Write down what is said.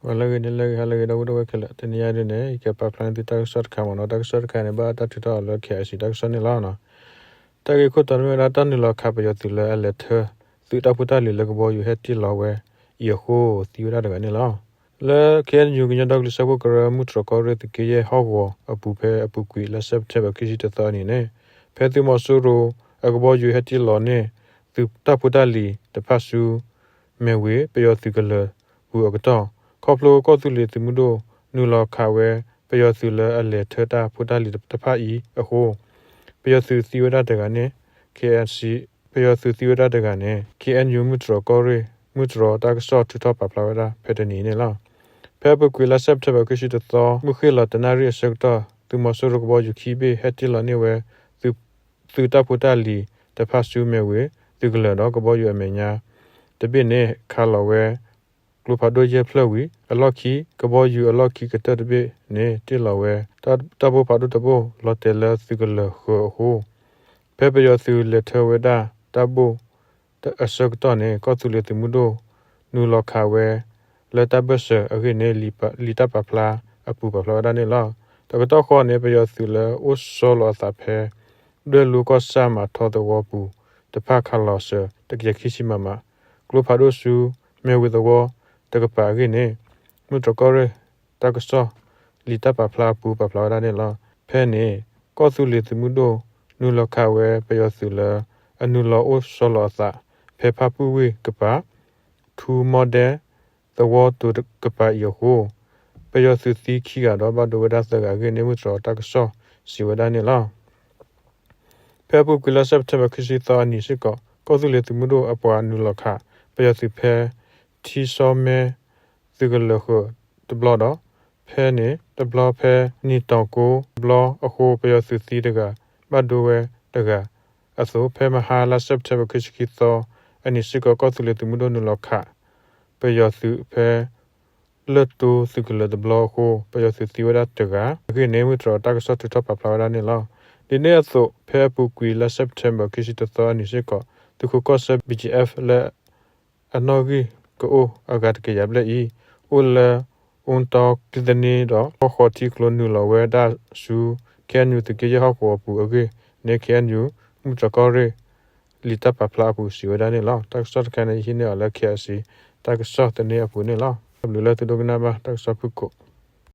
Wala gini lagi hala gida udah wakil tani yari ne ika pipeline ti tak sort kama no tak sort kane ba ta tita ala kia si tak sort ni la na taki ko tan me rata ni la kapa yo ti la ala the tu ta puta li la ko bo yu het ti la we ye ho ti ra daga ni la la ken yu ginya dak li sa ko kara mu tro ko re ti ke ye ho wo apu phe apu kui la sep che ba kisi ta ta ni ne phe ti mo su ro a ko bo yu het ti la ne tu ta puta li ta pha su me we pe yo ti ka la bu a ko taခေါပလိုကောသူလေတမှုတို့နူလောခါဝဲပယောစုလအလေထတာဖူတာလီတဖာဤအဟိုပယောစုစီဝဒတကနေ KNC ပယောစုစီဝဒတကနေ KNU မူထရကောရီမူထရတာကဆော့ထထပပလာဝဒဖက်တနီနေလားဖဲပကွေလာဆပ်တဘကရှိတသောမခိလာတနာရီဆက်တာသူမဆရကဘောယူခိဘေဟက်တီလာနေဝဲသူတာဖူတာလီတဖာဆူမဲဝဲသူကလတော့ကဘောယူအမညာတပိနေခါလာဝဲလူဖာဒိုယေဖလဝီအလော့ခီကဘောယူအလော့ခီကတတဘေနေတိလဝဲတဘဖာဒိုတဘောလော်တယ်လစီကလဟိုဖေပယောစီလက်ထဝဒါတဘောတအစကတနေကောသူလေတမှုတို့နူလော်ခါဝဲလက်တဘဆအခိနေလီတပပလာအပူပပလာဒါနေလားတကတော့ခေါ်နေပယောစီလအိုဆောလောသဖဲဒဲလူကောဆာမထောတဝပူတဖခါလောဆတကယခိရှိမမကလူဖာဒိုဆူမဲဝေဒဝတကပါကိနေမတကောရတကဆောလီတပပလာပူပပလာဒါနေလားဖဲနေကောသူလီတမှုတို့နူလခဝဲပယောစုလအနူလောအိုဆောလောသဖေဖပူဝေကပါထူမော်ဒယ်သဝတူကပါယောဟိုပယောစုစီခီကတော့ဘဒဝဒသကကိနေမှုစောတကဆောစီဝဒနေလားဖဲပူကလစပ်တဘခရှိသောနိရှိကောသူလီတမှုတို့အပွားနူလခပယောစုဖဲတီဆောမဲသူကလခတဘလတော့ဖဲနေတဘလဖဲနီတောက်ကိုဘလအခုပယစုစီတကဘတ်ဒိုဝဲတကအစိုးဖဲမဟာလာစပ်တဘခရှိသောအနိစကောသူလေတမှုဒနလခပယစုဖဲလတ်တူသူကလတဘလခုပယစုစီဝဒတကခိနေမှုတော်တကဆော့ထပပလာနေလောဒီနေ့အစိုးဖဲပူကွီလာစပ်တဘခရှိသောအနိစကောသူကောဆပ် BGF လဲအနော်ဂီကိုအဂတ်ကေယဘလေဤဦးလအွန်တောကဒနီတော့ခေါ်တီကလိုနူလဝဲဒါဆူကန်ယူတကေယဟောပူအကေနေကန်ယူမူတကောရီလီတပပလာပူစီဝဒနေလောတက်ဆော့ကန်နေဟင်းနေအလက်ခဲစီတက်ဆော့တနေအပူနေလောဘလူလက်တဒုကနာဘာတက်ဆော့ပုကို